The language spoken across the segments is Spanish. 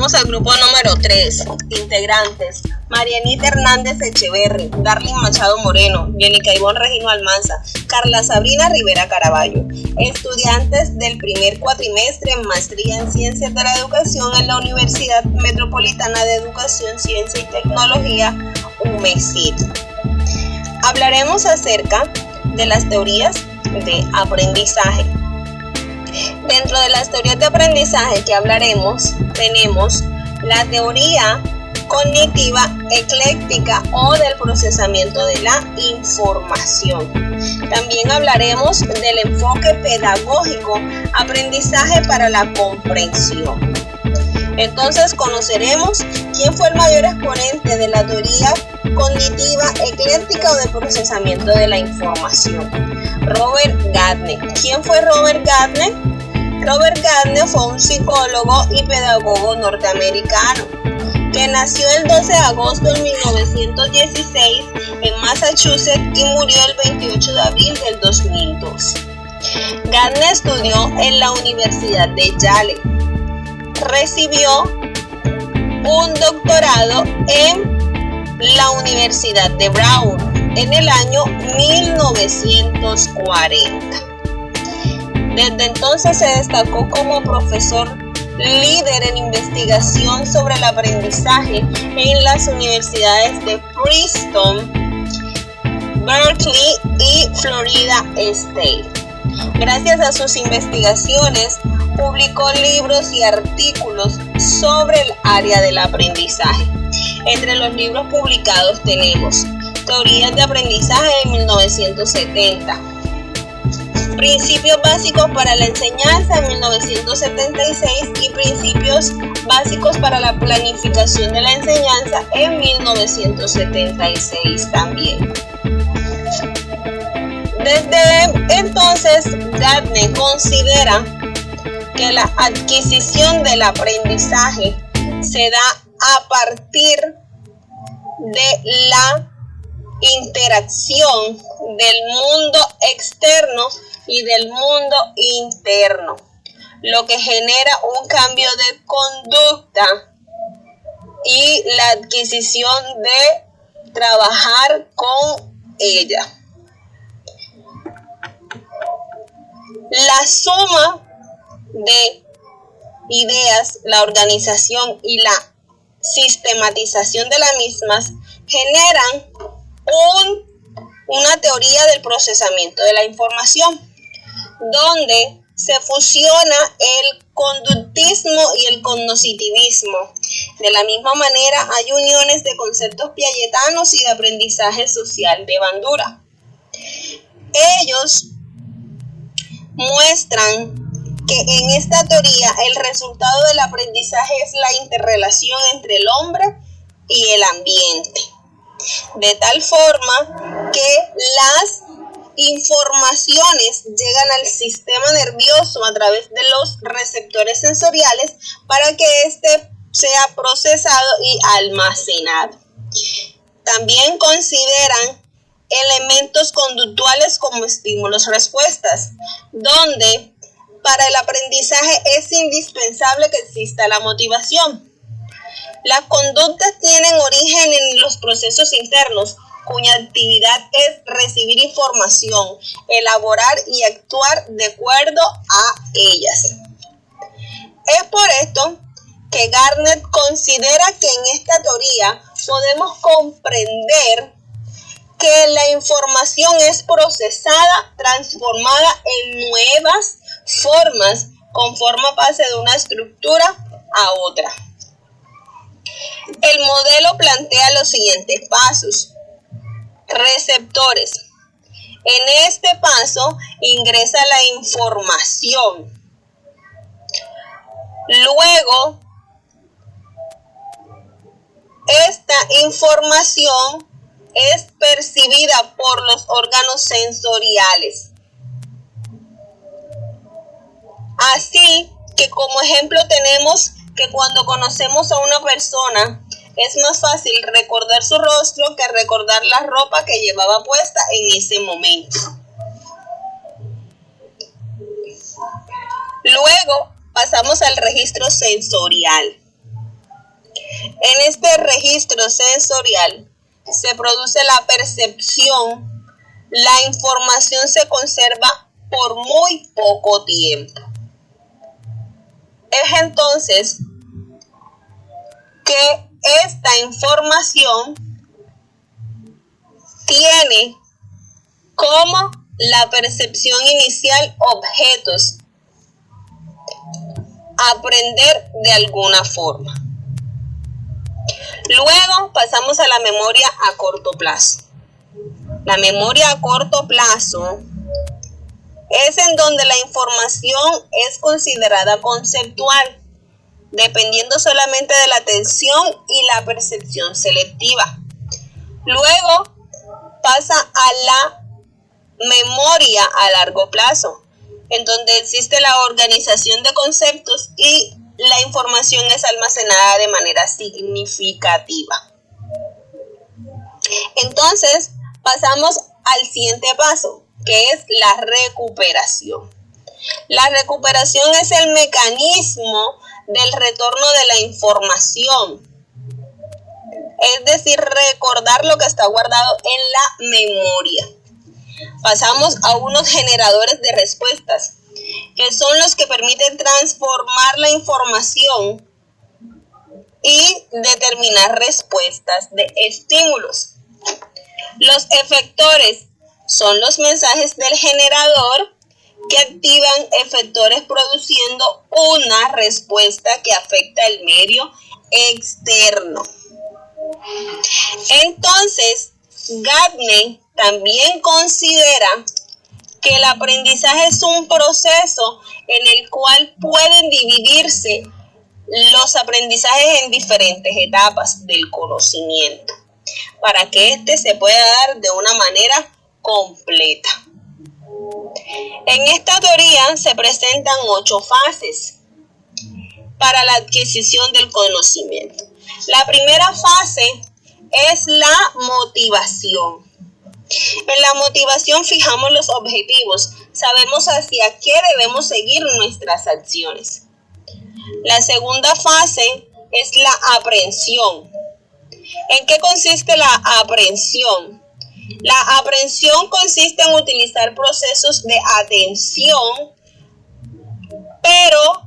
Somos el grupo número 3, integrantes: Marianita Hernández Echeverri, Darlin Machado Moreno, Jenica Ivonne Regino Almanza, Carla Sabrina Rivera Caraballo, estudiantes del primer cuatrimestre en Maestría en Ciencias de la Educación en la Universidad Metropolitana de Educación, Ciencia y Tecnología, UMECIT. Hablaremos acerca de las teorías de aprendizaje. Dentro de las teorías de aprendizaje que hablaremos, tenemos la teoría cognitiva ecléctica o del procesamiento de la información. También hablaremos del enfoque pedagógico, aprendizaje para la comprensión. Entonces conoceremos quién fue el mayor exponente de la teoría cognitiva ecléctica o de procesamiento de la información. Robert Gardner. ¿Quién fue Robert Gardner? Robert Gardner fue un psicólogo y pedagogo norteamericano que nació el 12 de agosto de 1916 en Massachusetts y murió el 28 de abril del 2002. Gardner estudió en la Universidad de Yale. Recibió un doctorado en la Universidad de Brown en el año 1940. Desde entonces se destacó como profesor líder en investigación sobre el aprendizaje en las universidades de Princeton, Berkeley y Florida State. Gracias a sus investigaciones, publicó libros y artículos sobre el área del aprendizaje. Entre los libros publicados tenemos Teorías de Aprendizaje de 1970, Principios Básicos para la Enseñanza en 1976 y Principios Básicos para la Planificación de la Enseñanza en 1976 también. Desde entonces, Gardner considera que la adquisición del aprendizaje se da a partir de la interacción del mundo externo y del mundo interno, lo que genera un cambio de conducta y la adquisición de trabajar con ella. La suma de ideas, la organización y la sistematización de las mismas generan una teoría del procesamiento de la información, donde se fusiona el conductismo y el cognoscitivismo. De la misma manera, hay uniones de conceptos piagetanos y de aprendizaje social de Bandura. Ellos muestran que en esta teoría el resultado del aprendizaje es la interrelación entre el hombre y el ambiente, de tal forma que las informaciones llegan al sistema nervioso a través de los receptores sensoriales para que éste sea procesado y almacenado. También consideran elementos conductuales como estímulos-respuestas, donde para el aprendizaje es indispensable que exista la motivación. Las conductas tienen origen en los procesos internos, cuya actividad es recibir información, elaborar y actuar de acuerdo a ellas. Es por esto que Gardner considera que en esta teoría podemos comprender que la información es procesada, transformada en nuevas formas conforme pase de una estructura a otra. El modelo plantea los siguientes pasos. Receptores. En este paso ingresa la información. Luego, esta información es percibida por los órganos sensoriales. Así que como ejemplo tenemos que cuando conocemos a una persona es más fácil recordar su rostro que recordar la ropa que llevaba puesta en ese momento. Luego pasamos al registro sensorial. En este registro sensorial se produce la percepción. La información se conserva por muy poco tiempo. Es entonces que esta información tiene como la percepción inicial objetos, aprender de alguna forma. Luego pasamos a la memoria a corto plazo. La memoria a corto plazo es en donde la información es considerada conceptual, dependiendo solamente de la atención y la percepción selectiva. Luego pasa a la memoria a largo plazo, en donde existe la organización de conceptos y la información es almacenada de manera significativa. Entonces, pasamos al siguiente paso, que es la recuperación. La recuperación es el mecanismo del retorno de la información, es decir, recordar lo que está guardado en la memoria. Pasamos a unos generadores de respuestas, que son los que permiten transformar la información y determinar respuestas de estímulos. Los efectores son los mensajes del generador que activan efectores produciendo una respuesta que afecta el medio externo. Entonces, Gardner también considera que el aprendizaje es un proceso en el cual pueden dividirse los aprendizajes en diferentes etapas del conocimiento, para que éste se pueda dar de una manera completa. En esta teoría se presentan 8 fases para la adquisición del conocimiento. La primera fase es la motivación. En la motivación fijamos los objetivos, sabemos hacia qué debemos seguir nuestras acciones. La segunda fase es la aprehensión. ¿En qué consiste la aprehensión? La aprehensión consiste en utilizar procesos de atención, pero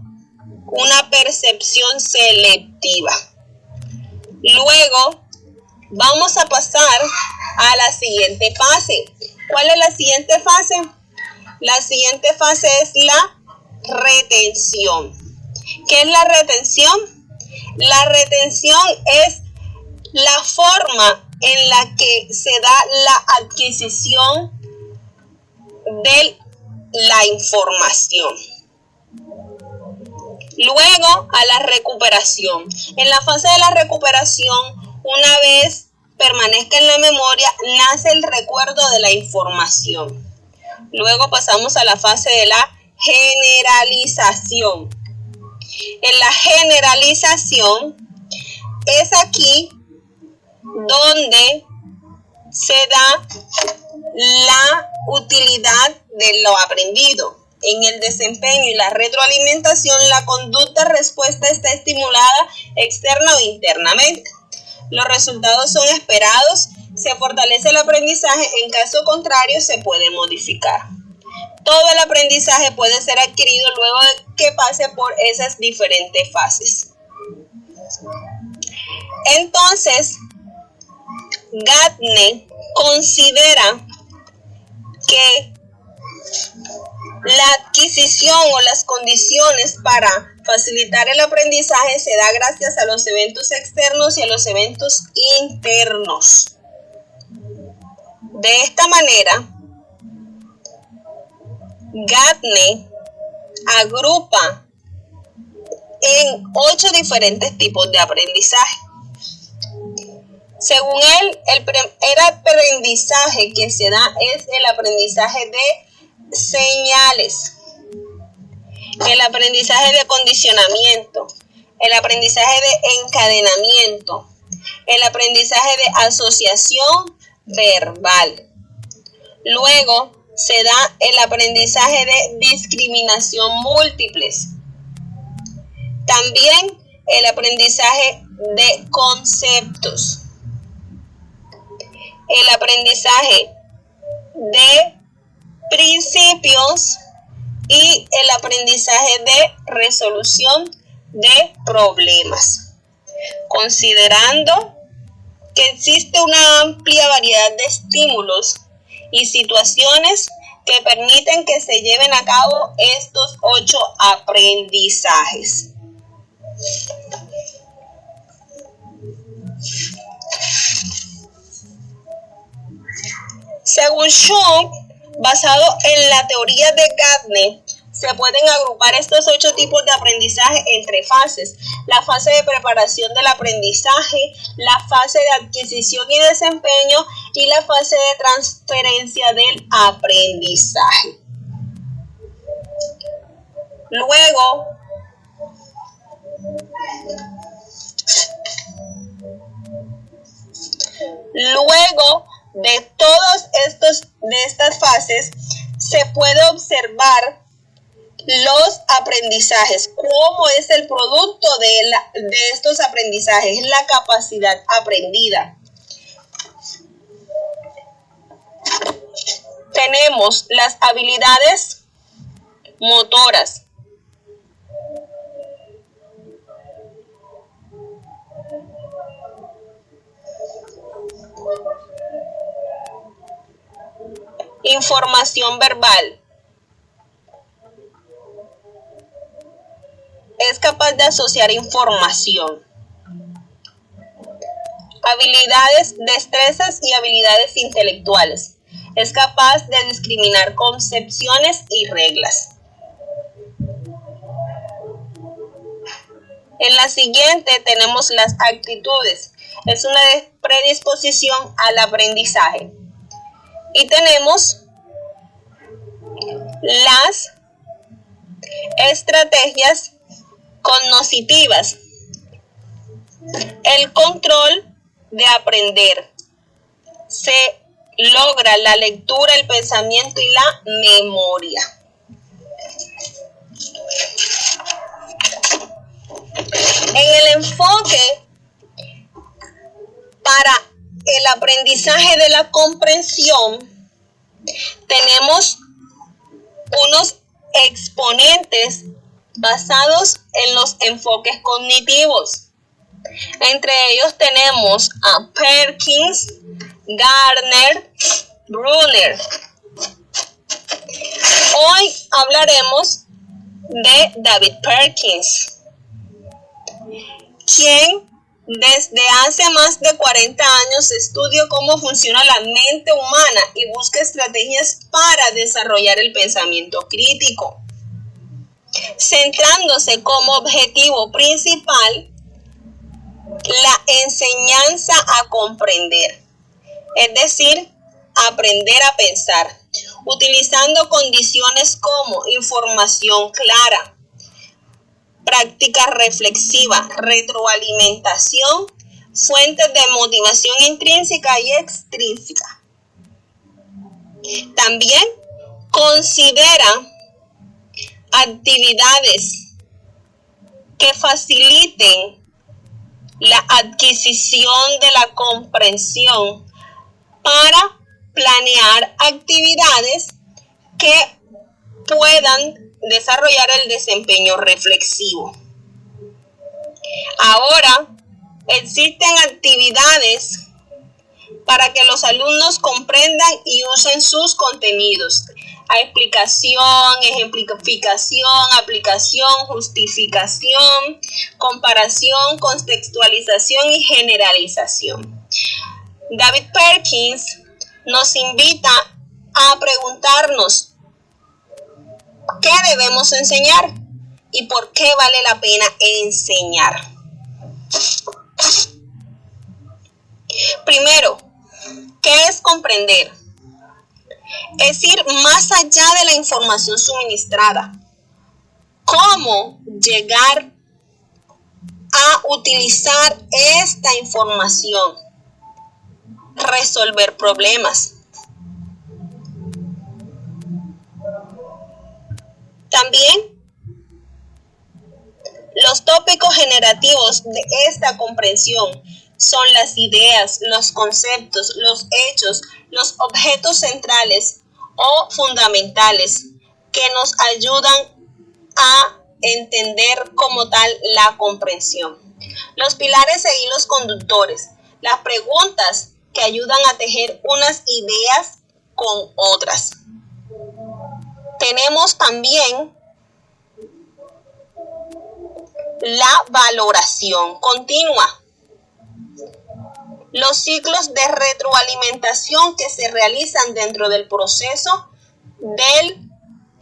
una percepción selectiva. Luego vamos a pasar a la siguiente fase. ¿Cuál es la siguiente fase? La siguiente fase es la retención. ¿Qué es la retención? La retención es la forma en la que se da la adquisición de la información. Luego a la recuperación. En la fase de la recuperación, una vez permanezca en la memoria, nace el recuerdo de la información. Luego pasamos a la fase de la generalización. En la generalización es aquí donde se da la utilidad de lo aprendido. En el desempeño y la retroalimentación, la conducta-respuesta está estimulada externa o internamente. Los resultados son esperados, se fortalece el aprendizaje, en caso contrario se puede modificar. Todo el aprendizaje puede ser adquirido luego de que pase por esas diferentes fases. Entonces, Gardner considera que la adquisición o las condiciones para facilitar el aprendizaje se da gracias a los eventos externos y a los eventos internos. De esta manera, Gardner agrupa en 8 diferentes tipos de aprendizaje. Según él, el aprendizaje que se da es el aprendizaje de señales, el aprendizaje de condicionamiento, el aprendizaje de encadenamiento, el aprendizaje de asociación verbal. Luego se da el aprendizaje de discriminación múltiples. También el aprendizaje de conceptos, el aprendizaje de principios y el aprendizaje de resolución de problemas, considerando que existe una amplia variedad de estímulos y situaciones que permiten que se lleven a cabo estos 8 aprendizajes. Según Schunk, basado en la teoría de Gardner, se pueden agrupar estos 8 tipos de aprendizaje en 3 fases: la fase de preparación del aprendizaje, la fase de adquisición y desempeño y la fase de transferencia del aprendizaje. Luego de todas estas fases se puede observar los aprendizajes. ¿Cómo es el producto de estos aprendizajes? La capacidad aprendida. Tenemos las habilidades motoras, información verbal. Es capaz de asociar información. Habilidades, destrezas y habilidades intelectuales. Es capaz de discriminar concepciones y reglas. En la siguiente tenemos las actitudes. Es una predisposición al aprendizaje. Y tenemos las estrategias cognitivas. El control de aprender. Se logra la lectura, el pensamiento y la memoria. En el enfoque para el aprendizaje de la comprensión, tenemos unos exponentes basados en los enfoques cognitivos. Entre ellos tenemos a Perkins, Gardner, Brunner. Hoy hablaremos de David Perkins, quien desde hace más de 40 años estudia cómo funciona la mente humana y busca estrategias para desarrollar el pensamiento crítico, centrándose como objetivo principal la enseñanza a comprender, es decir, aprender a pensar, utilizando condiciones como información clara, práctica reflexiva, retroalimentación, fuentes de motivación intrínseca y extrínseca. También considera actividades que faciliten la adquisición de la comprensión para planear actividades que puedan desarrollar el desempeño reflexivo. Ahora, existen actividades para que los alumnos comprendan y usen sus contenidos. Hay explicación, ejemplificación, aplicación, justificación, comparación, contextualización y generalización. David Perkins nos invita a preguntarnos ¿qué debemos enseñar y por qué vale la pena enseñar? Primero, ¿qué es comprender? Es ir más allá de la información suministrada. ¿Cómo llegar a utilizar esta información? Resolver problemas. También los tópicos generativos de esta comprensión son las ideas, los conceptos, los hechos, los objetos centrales o fundamentales que nos ayudan a entender como tal la comprensión. Los pilares e hilos conductores, las preguntas que ayudan a tejer unas ideas con otras. Tenemos también la valoración continua, los ciclos de retroalimentación que se realizan dentro del proceso de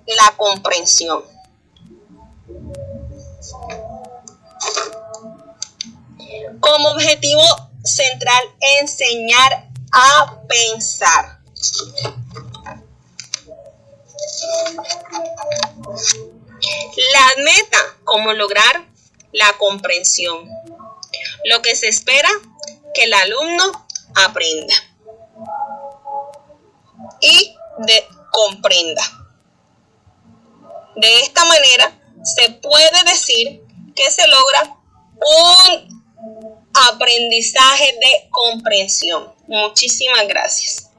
la comprensión. Como objetivo central, enseñar a pensar. La meta, cómo lograr la comprensión. Lo que se espera que el alumno aprenda y comprenda. De esta manera se puede decir que se logra un aprendizaje de comprensión. Muchísimas gracias.